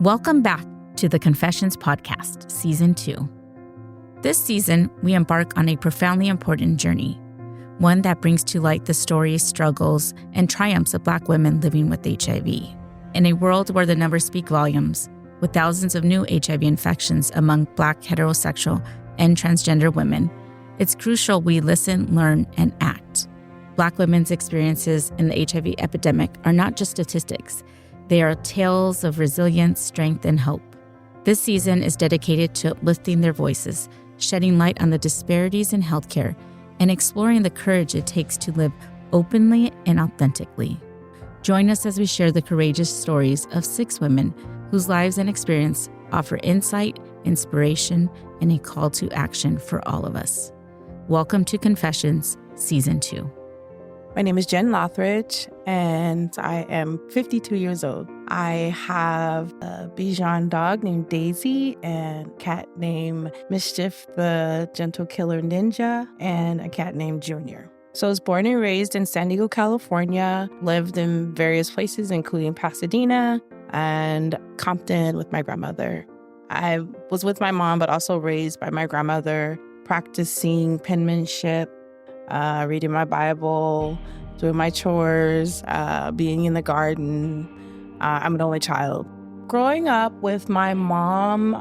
Welcome back to the Confessions Podcast, Season 2. This season, we embark on a profoundly important journey, one that brings to light the stories, struggles, and triumphs of Black women living with HIV. In a world where the numbers speak volumes, with thousands of new HIV infections among Black heterosexual and transgender women, it's crucial we listen, learn, and act. Black women's experiences in the HIV epidemic are not just statistics. They are tales of resilience, strength, and hope. This season is dedicated to uplifting their voices, shedding light on the disparities in healthcare, and exploring the courage it takes to live openly and authentically. Join us as we share the courageous stories of 6 women whose lives and experience offer insight, inspiration, and a call to action for all of us. Welcome to Confessions, Season 2. My name is Jen Lothridge, and I am 52 years old. I have a Bichon dog named Daisy and a cat named Mischief, the gentle killer ninja, and a cat named Junior. So I was born and raised in San Diego, California, lived in various places, including Pasadena and Compton with my grandmother. I was with my mom, but also raised by my grandmother, practicing penmanship, reading my Bible, doing my chores, being in the garden. I'm an only child. Growing up with my mom,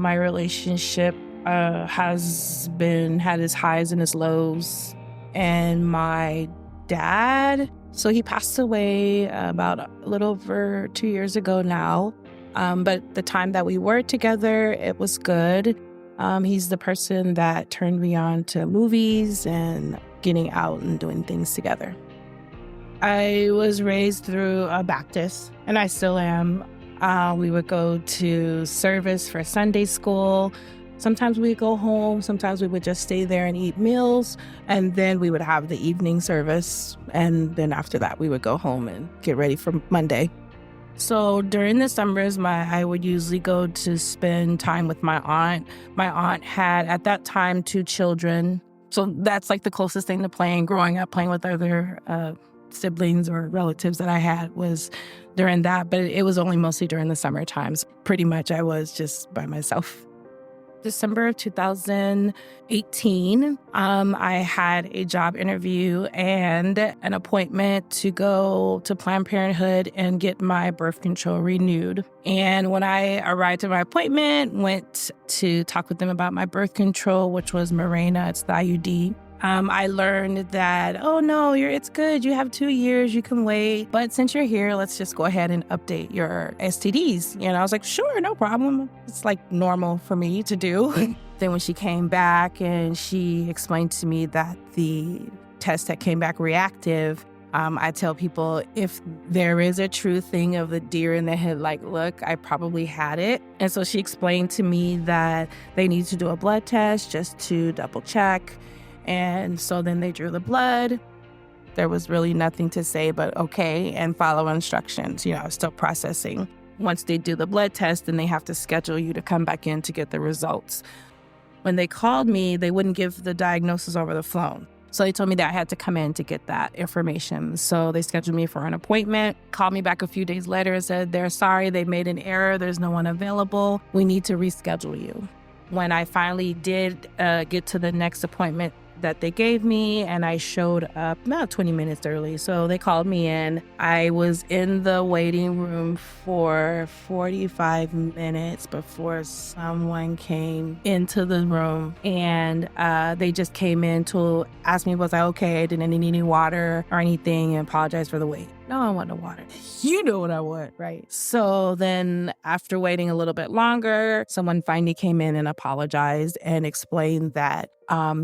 my relationship has had its highs and its lows. And my dad, so he passed away about a little over 2 years ago now. But the time that we were together, it was good. He's the person that turned me on to movies and getting out and doing things together. I was raised through a Baptist, and I still am. We would go to service for Sunday school. Sometimes we'd go home. Sometimes we would just stay there and eat meals. And then we would have the evening service. And then after that, we would go home and get ready for Monday. So during the summers, I would usually go to spend time with my aunt. My aunt had, at that time, 2 children. So that's like the closest thing to playing. Growing up, playing with other siblings or relatives that I had was during that. But it was only mostly during the summer times. Pretty much I was just by myself. December of 2018, I had a job interview and an appointment to go to Planned Parenthood and get my birth control renewed. And when I arrived at my appointment, went to talk with them about my birth control, which was Mirena, it's the IUD. I learned that, oh no, it's good. You have 2 years, you can wait. But since you're here, let's just go ahead and update your STDs. I was like, sure, no problem. It's like normal for me to do. Then when she came back and she explained to me that the test that came back reactive, I tell people if there is a true thing of the deer in the headlight look, I probably had it. And so she explained to me that they need to do a blood test just to double check. And so then they drew the blood. There was really nothing to say but okay and follow instructions. I was still processing. Once they do the blood test, then they have to schedule you to come back in to get the results. When they called me, they wouldn't give the diagnosis over the phone. So they told me that I had to come in to get that information. So they scheduled me for an appointment, called me back a few days later and said, they're sorry, they made an error. There's no one available. We need to reschedule you. When I finally did get to the next appointment that they gave me, and I showed up about 20 minutes early. So they called me in. I was in the waiting room for 45 minutes before someone came into the room, and they just came in to ask me, was I okay? Didn't need any water or anything, and apologize for the wait. No, I want no water. You know what I want, right? So then after waiting a little bit longer, someone finally came in and apologized and explained that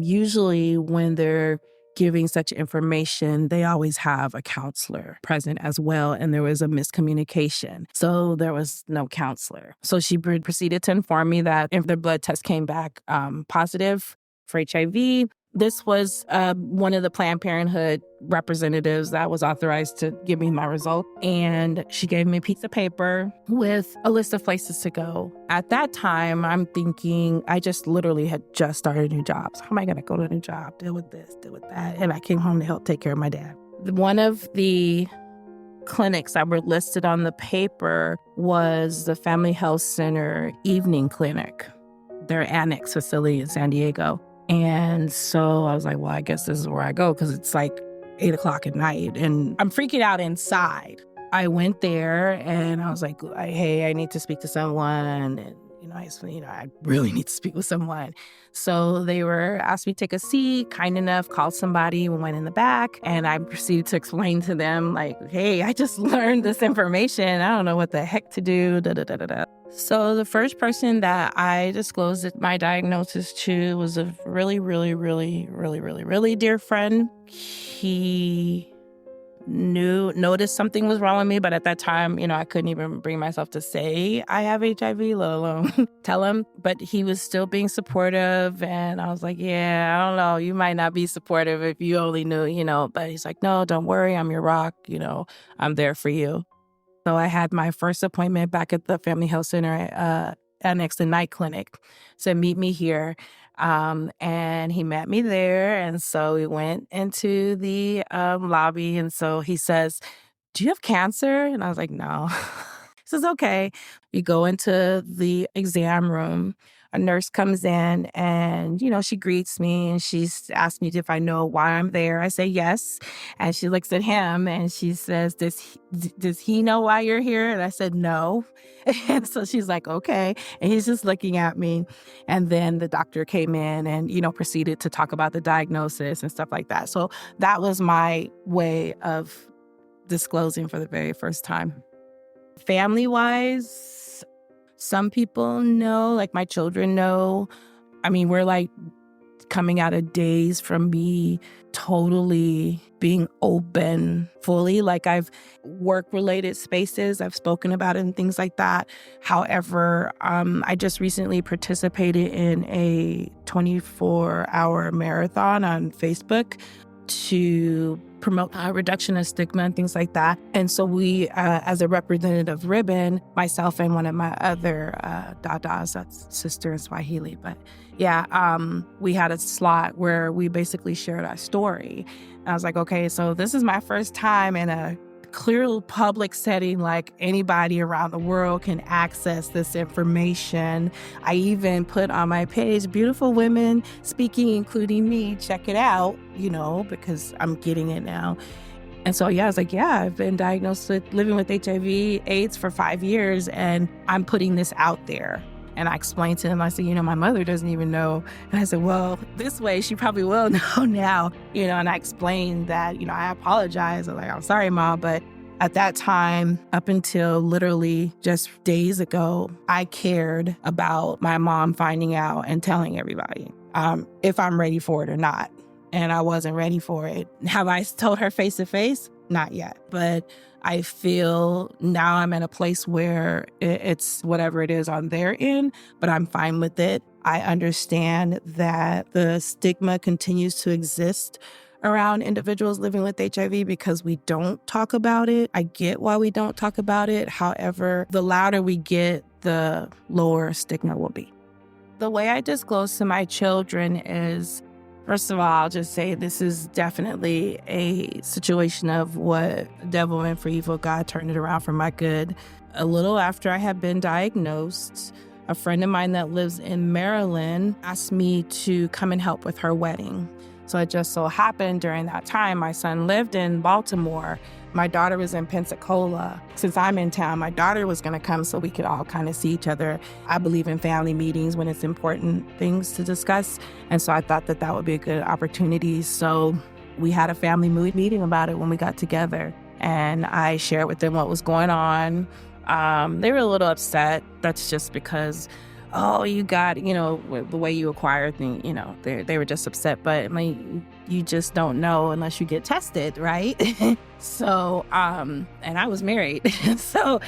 usually when they're giving such information, they always have a counselor present as well. And there was a miscommunication. So there was no counselor. So she proceeded to inform me that if the blood test came back positive for HIV, this was one of the Planned Parenthood representatives that was authorized to give me my result. And she gave me a piece of paper with a list of places to go. At that time, I'm thinking, I just literally had just started a new job. So how am I going to go to a new job, deal with this, deal with that? And I came home to help take care of my dad. One of the clinics that were listed on the paper was the Family Health Center Evening Clinic, their annex facility in San Diego. And so I was like, well, I guess this is where I go because it's like 8 o'clock at night and I'm freaking out inside. I went there and I was like, hey, I need to speak to someone. And, I really need to speak with someone. So they asked me to take a seat, kind enough, called somebody, went in the back. And I proceeded to explain to them like, hey, I just learned this information. I don't know what the heck to do. So the first person that I disclosed my diagnosis to was a really, really, really, really, really, really dear friend. He noticed something was wrong with me, but at that time, I couldn't even bring myself to say I have HIV, let alone tell him. But he was still being supportive, and I was like, yeah, I don't know, you might not be supportive if you only knew, but he's like, no, don't worry, I'm your rock, I'm there for you. So I had my first appointment back at the Family Health Center annex to night clinic. Said, meet me here. And he met me there. And so we went into the lobby. And so he says, do you have cancer? And I was like, no. He says, okay. We go into the exam room. A nurse comes in and, she greets me and she's asked me if I know why I'm there. I say yes. And she looks at him and she says, does he know why you're here? And I said, no. And so she's like, okay. And he's just looking at me. And then the doctor came in and, proceeded to talk about the diagnosis and stuff like that. So that was my way of disclosing for the very first time. Family-wise, some people know, like my children know. I mean, we're like coming out of days from me totally being open fully. Like I've work-related spaces, I've spoken about it and things like that. However, I just recently participated in a 24-hour marathon on Facebook to promote a reduction of stigma and things like that. And so we, as a representative ribbon, myself and one of my other dadas, that's sister in Swahili, but yeah, we had a slot where we basically shared our story. And I was like, okay, so this is my first time in a clear public setting, like anybody around the world can access this information. I even put on my page, beautiful women speaking, including me, check it out, because I'm getting it now. And so, I was like, I've been diagnosed with living with HIV, AIDS for 5 years, and I'm putting this out there. And I explained to him, I said, my mother doesn't even know. And I said, well, this way she probably will know now, and I explained that, I apologize. I'm like, I'm sorry, Mom. But at that time, up until literally just days ago, I cared about my mom finding out and telling everybody if I'm ready for it or not. And I wasn't ready for it. Have I told her face to face? Not yet. But I feel now I'm in a place where it's whatever it is on their end, but I'm fine with it. I understand that the stigma continues to exist around individuals living with HIV because we don't talk about it. I get why we don't talk about it. However, the louder we get, the lower stigma will be. The way I disclose to my children is, first of all, I'll just say this is definitely a situation of what the devil meant for evil, God turned it around for my good. A little after I had been diagnosed, a friend of mine that lives in Maryland asked me to come and help with her wedding. So it just so happened during that time, my son lived in Baltimore. My daughter was in Pensacola. Since I'm in town, my daughter was going to come so we could all kind of see each other. I believe in family meetings when it's important things to discuss. And so I thought that would be a good opportunity. So we had a family meeting about it when we got together. And I shared with them what was going on. They were a little upset. That's just because, you got, the way you acquire things, they were just upset. But I mean, you just don't know unless you get tested, right? So, and I was married. So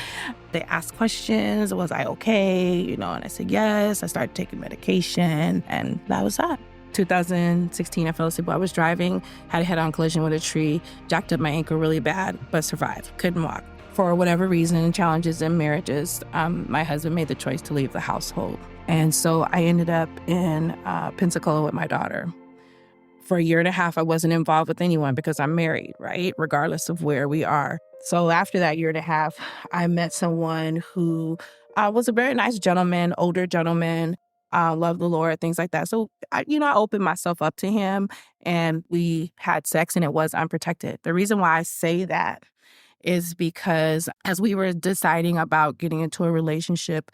they asked questions. Was I okay? And I said yes. I started taking medication, and that was that. 2016, I fell asleep while I was driving, had a head-on collision with a tree, jacked up my ankle really bad, but survived, couldn't walk. For whatever reason, challenges in marriages, my husband made the choice to leave the household. And so I ended up in Pensacola with my daughter. For a year and a half, I wasn't involved with anyone because I'm married, right? Regardless of where we are. So after that year and a half, I met someone who was a very nice gentleman, older gentleman, loved the Lord, things like that. So, I opened myself up to him and we had sex and it was unprotected. The reason why I say that is because as we were deciding about getting into a relationship,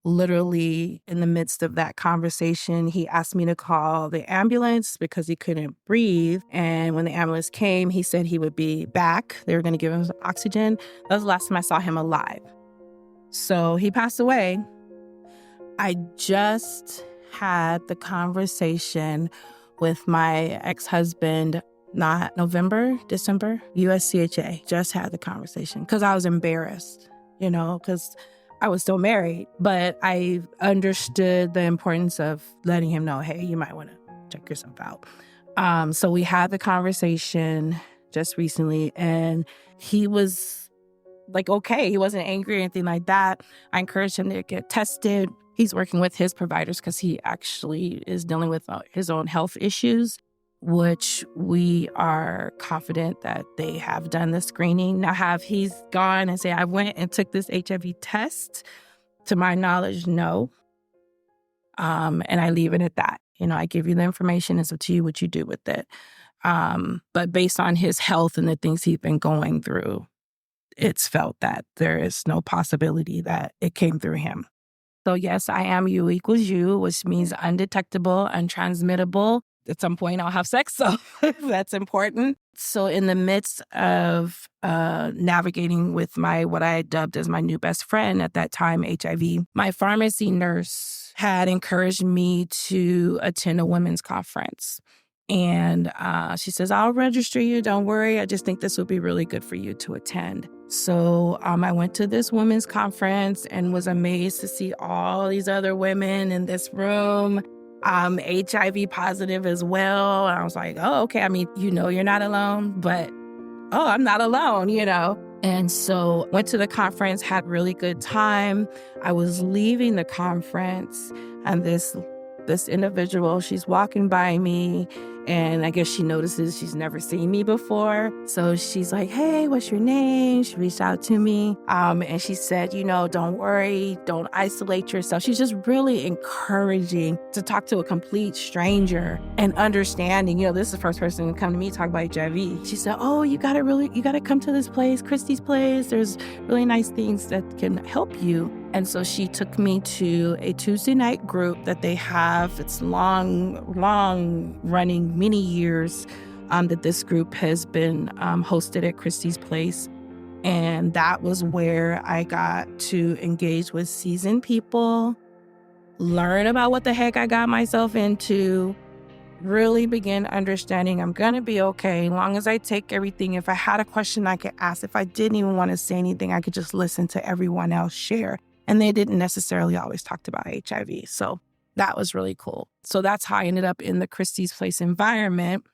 literally in the midst of that conversation, he asked me to call the ambulance because he couldn't breathe. And when the ambulance came, he said he would be back. They were going to give him some oxygen. That was the last time I saw him alive. So he passed away. I just had the conversation with my ex-husband, not November, December, USCHA. Just had the conversation because I was embarrassed, because I was still married, but I understood the importance of letting him know, hey, you might want to check yourself out. So we had the conversation just recently, and he was like, okay, he wasn't angry or anything like that. I encouraged him to get tested. He's working with his providers because he actually is dealing with his own health issues, which we are confident that they have done the screening. Now, have he's gone and say, I went and took this HIV test? To my knowledge, no. And I leave it at that. I give you the information. It's up to you what you do with it. But based on his health and the things he's been going through, it's felt that there is no possibility that it came through him. So yes, I am U equals U, which means undetectable, untransmittable. At some point I'll have sex, so that's important. So in the midst of navigating with what I dubbed as my new best friend at that time, HIV, my pharmacy nurse had encouraged me to attend a women's conference. And she says, I'll register you. Don't worry. I just think this would be really good for you to attend. So I went to this women's conference and was amazed to see all these other women in this room, HIV positive as well. And I was like, oh, okay. I mean, you're not alone, but I'm not alone, And so went to the conference, had really good time. I was leaving the conference and this individual, she's walking by me, and I guess she notices she's never seen me before. So she's like, hey, what's your name? She reached out to me. And she said, don't worry, don't isolate yourself. She's just really encouraging to talk to a complete stranger and understanding, this is the first person to come to me talk about HIV. She said, oh, you got to come to this place, Christy's place. There's really nice things that can help you. And so she took me to a Tuesday night group that they have. It's long running, many years that this group has been hosted at Christy's place. And that was where I got to engage with seasoned people, learn about what the heck I got myself into, really begin understanding I'm going to be okay as long as I take everything. If I had a question, I could ask. If I didn't even want to say anything, I could just listen to everyone else share. And they didn't necessarily always talk about HIV. So that was really cool. So that's how I ended up in the Christy's Place environment.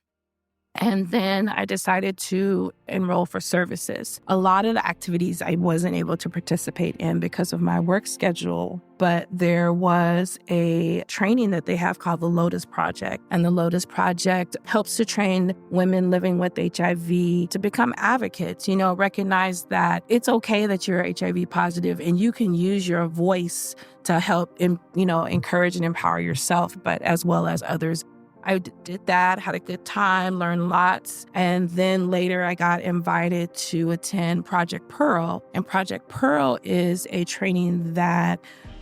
And then I decided to enroll for services. A lot of the activities I wasn't able to participate in because of my work schedule, but there was a training that they have called the Lotus Project. And the Lotus Project helps to train women living with HIV to become advocates, recognize that it's okay that you're HIV positive and you can use your voice to help, encourage and empower yourself, but as well as others. I did that, had a good time, learned lots. And then later I got invited to attend Project Pearl. And Project Pearl is a training that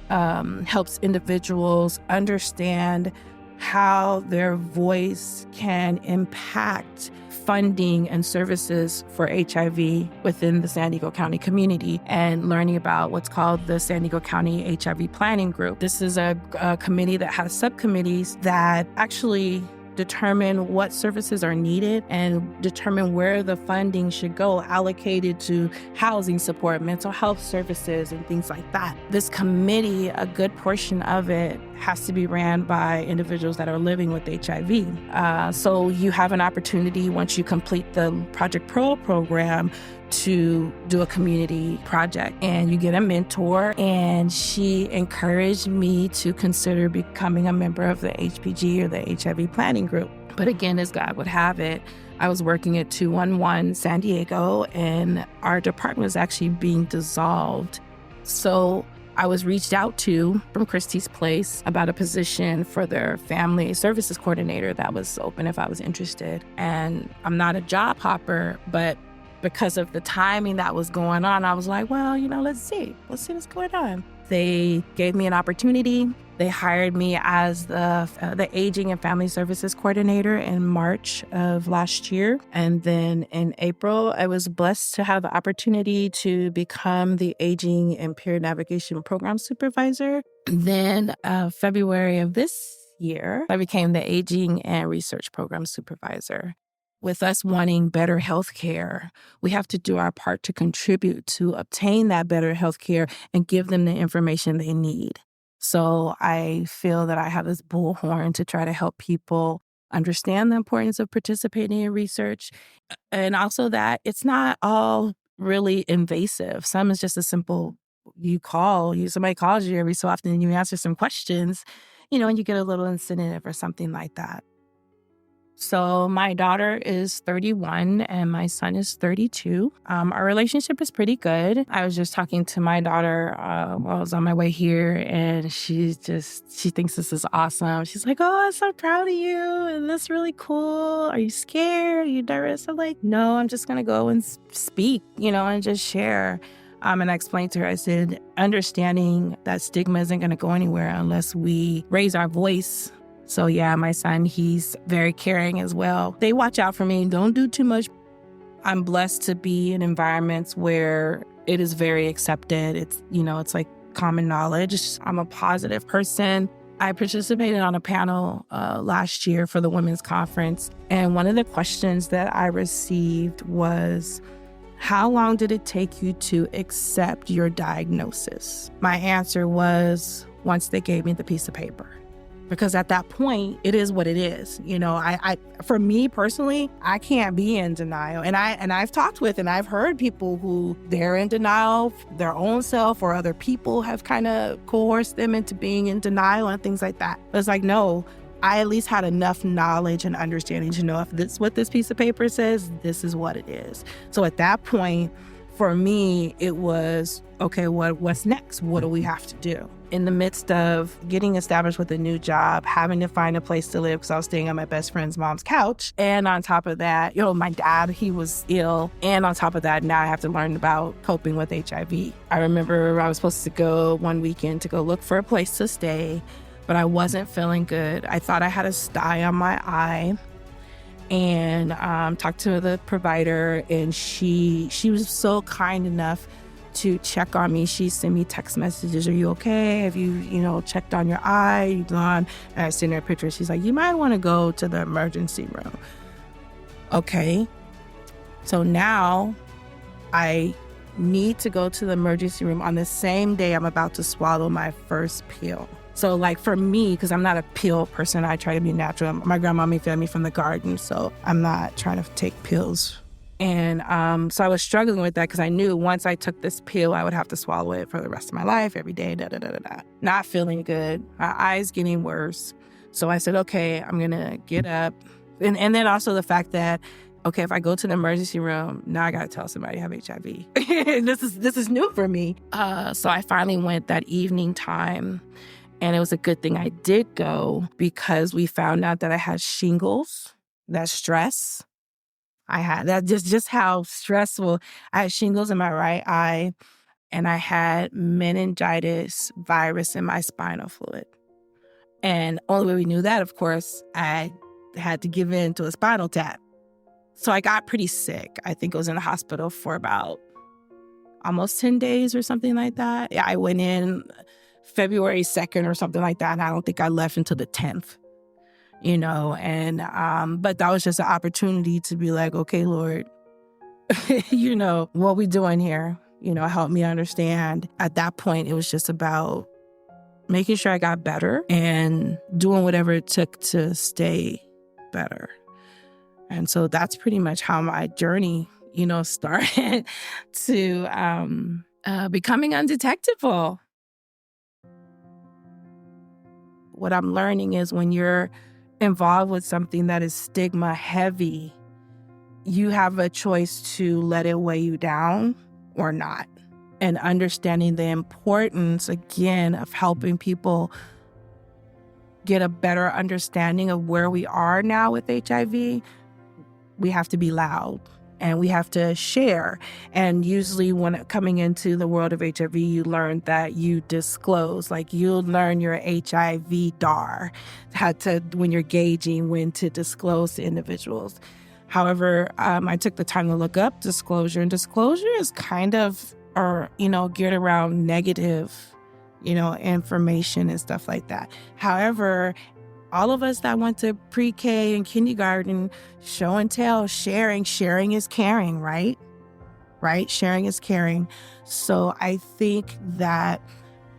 helps individuals understand how their voice can impact funding and services for HIV within the San Diego County community, and learning about what's called the San Diego County HIV Planning Group. This is a committee that has subcommittees that actually determine what services are needed and determine where the funding should go, allocated to housing support, mental health services, and things like that. This committee, a good portion of it has to be ran by individuals that are living with HIV. So you have an opportunity once you complete the Project Pearl program to do a community project, and you get a mentor. And she encouraged me to consider becoming a member of the HPG, or the HIV Planning Group. But again, as God would have it, I was working at 211 San Diego, and our department was actually being dissolved. So I was reached out to from Christie's Place about a position for their family services coordinator that was open if I was interested. And I'm not a job hopper, but because of the timing that was going on, I was like, well, let's see what's going on. They gave me an opportunity. They hired me as the aging and family services coordinator in March of last year. And then in April, I was blessed to have the opportunity to become the aging and peer navigation program supervisor. Then February of this year, I became the aging and research program supervisor. With us wanting better health care, we have to do our part to contribute to obtain that better health care and give them the information they need. So I feel that I have this bullhorn to try to help people understand the importance of participating in research, and also that it's not all really invasive. Some is just a simple, somebody calls you every so often and you answer some questions, and you get a little incentive or something like that. So my daughter is 31 and my son is 32. Our relationship is pretty good. I was just talking to my daughter while I was on my way here, and she thinks this is awesome. She's like, oh, I'm so proud of you, and that's really cool. Are you scared? Are you nervous? I'm like, no, I'm just going to go and speak, and just share. And I explained to her, I said, understanding that stigma isn't going to go anywhere unless we raise our voice. So yeah, my son, he's very caring as well. They watch out for me. Don't do too much. I'm blessed to be in environments where it is very accepted. It's like common knowledge. I'm a positive person. I participated on a panel last year for the women's conference. And one of the questions that I received was, how long did it take you to accept your diagnosis? My answer was, once they gave me the piece of paper. Because at that point, it is what it is. I for me personally, I can't be in denial. And I've talked with and I've heard people who they're in denial, their own self or other people have kind of coerced them into being in denial and things like that. But it's like, no, I at least had enough knowledge and understanding to know if this is what this piece of paper says, this is what it is. So at that point, for me, it was, okay, what's next? What do we have to do? In the midst of getting established with a new job, having to find a place to live because I was staying on my best friend's mom's couch. And on top of that, my dad, he was ill. And on top of that, now I have to learn about coping with HIV. I remember I was supposed to go one weekend to go look for a place to stay, but I wasn't feeling good. I thought I had a sty on my eye. And talked to the provider, and she was so kind enough to check on me. She sent me text messages. Are you okay? Have you, checked on your eye? You gone? And I sent her a picture. She's like, you might want to go to the emergency room. Okay. So now I need to go to the emergency room on the same day I'm about to swallow my first pill. So like for me, because I'm not a pill person, I try to be natural. My grandmommy fed me from the garden, so I'm not trying to take pills. And so I was struggling with that because I knew once I took this pill, I would have to swallow it for the rest of my life, every day, Not feeling good, my eyes getting worse. So I said, okay, I'm going to get up. And then also the fact that, okay, if I go to the emergency room, now I got to tell somebody I have HIV. This is new for me. So I finally went that evening time. And it was a good thing I did go because we found out that I had shingles, that stress. I had that just how stressful. I had shingles in my right eye and I had meningitis virus in my spinal fluid. And only way we knew that, of course, I had to give in to a spinal tap. So I got pretty sick. I think I was in the hospital for about almost 10 days or something like that. Yeah, I went in February 2nd or something like that. And I don't think I left until the 10th, but that was just an opportunity to be like, okay, Lord, what we doing here? Help me understand. At that point, it was just about making sure I got better and doing whatever it took to stay better. And so that's pretty much how my journey, started to becoming undetectable. What I'm learning is when you're involved with something that is stigma heavy, you have a choice to let it weigh you down or not. And understanding the importance, again, of helping people get a better understanding of where we are now with HIV, we have to be loud and we have to share. And usually when coming into the world of HIV, you learn that you disclose, like you'll learn your HIV DAR, when you're gauging when to disclose to individuals. However, I took the time to look up disclosure, and disclosure is kind of, geared around negative, information and stuff like that. However, all of us that went to pre-K and kindergarten, show and tell, sharing is caring, right? Right? Sharing is caring. So I think that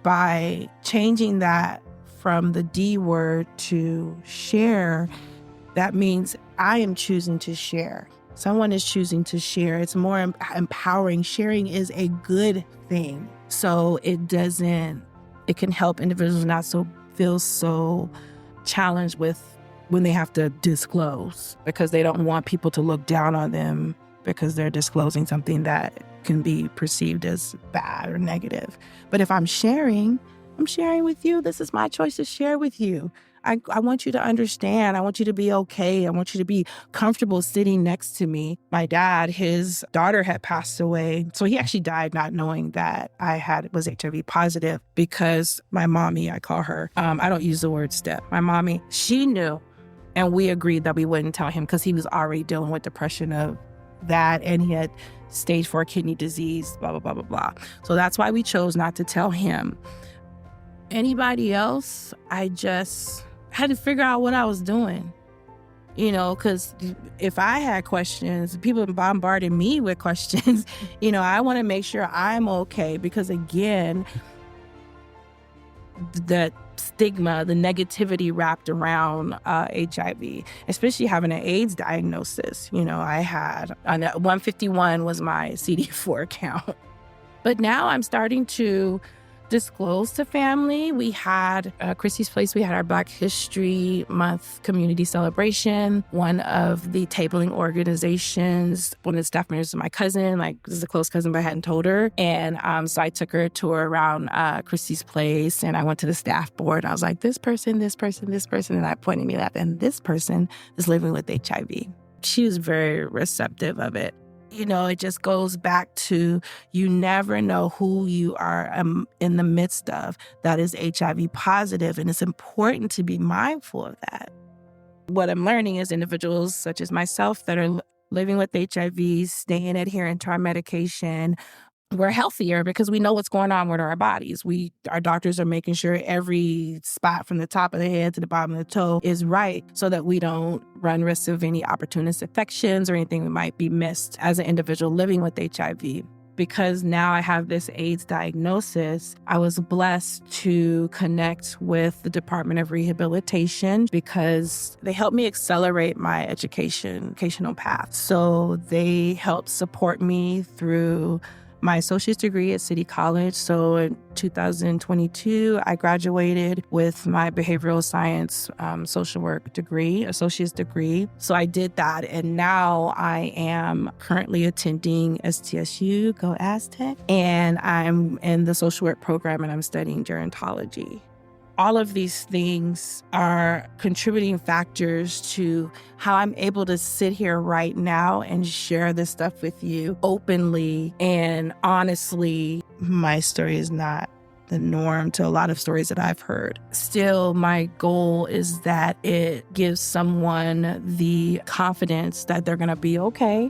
by changing that from the D word to share, that means I am choosing to share. Someone is choosing to share. It's more empowering. Sharing is a good thing. So it can help individuals not feel so challenged with when they have to disclose, because they don't want people to look down on them because they're disclosing something that can be perceived as bad or negative. But if I'm sharing with you. This is my choice to share with you. I want you to understand. I want you to be okay. I want you to be comfortable sitting next to me. My dad, his daughter had passed away. So he actually died not knowing that I was HIV positive, because my mommy, I call her, I don't use the word step. My mommy, she knew. And we agreed that we wouldn't tell him because he was already dealing with depression of that. And he had stage 4 kidney disease, blah, blah, blah, blah, blah. So that's why we chose not to tell him. Anybody else, I just had to figure out what I was doing, because if I had questions, people bombarded me with questions, I want to make sure I'm okay, because again, the stigma, the negativity wrapped around HIV, especially having an AIDS diagnosis. I had 151 was my CD4 count. But now I'm starting to disclose to family. We had Chrissy's Place, we had our Black History Month community celebration. One of the tabling organizations, one of the staff members is my cousin, this is a close cousin, but I hadn't told her. And so I took her a tour around Chrissy's Place, and I went to the staff board. I was like, this person, and I pointed me up, and this person is living with HIV. She was very receptive of it. It just goes back to, you never know who you are in the midst of that is HIV positive, and it's important to be mindful of that. What I'm learning is individuals such as myself that are living with HIV, staying adherent to our medication, we're healthier because we know what's going on with our bodies. Our doctors are making sure every spot from the top of the head to the bottom of the toe is right, so that we don't run risk of any opportunist infections or anything that might be missed as an individual living with HIV. Because now I have this AIDS diagnosis, I was blessed to connect with the Department of Rehabilitation, because they helped me accelerate my educational path. So they helped support me through my associate's degree at City College. So in 2022, I graduated with my behavioral science social work degree, associate's degree. So I did that. And now I am currently attending STSU, go Aztec. And I'm in the social work program, and I'm studying gerontology. All of these things are contributing factors to how I'm able to sit here right now and share this stuff with you openly and honestly. My story is not the norm to a lot of stories that I've heard. Still, my goal is that it gives someone the confidence that they're going to be okay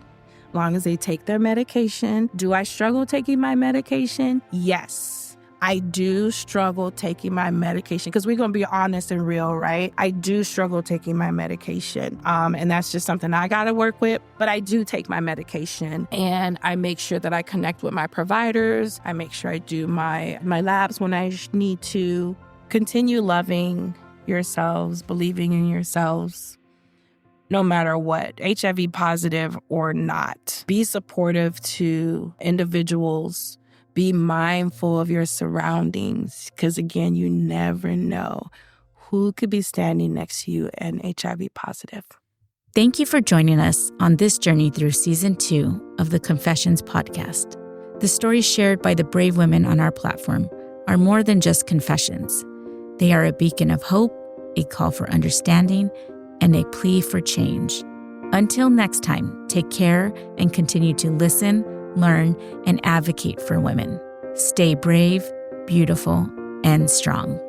as long as they take their medication. Do I struggle taking my medication? Yes. I do struggle taking my medication, because we're going to be honest and real, right? I do struggle taking my medication. And that's just something I got to work with. But I do take my medication, and I make sure that I connect with my providers. I make sure I do my labs when I need to. Continue loving yourselves, believing in yourselves, no matter what, HIV positive or not. Be supportive to individuals. Be mindful of your surroundings, because again, you never know who could be standing next to you and HIV positive. Thank you for joining us on this journey through Season 2 of the Confessions podcast. The stories shared by the brave women on our platform are more than just confessions. They are a beacon of hope, a call for understanding, and a plea for change. Until next time, take care and continue to listen, learn, and advocate for women. Stay brave, beautiful, and strong.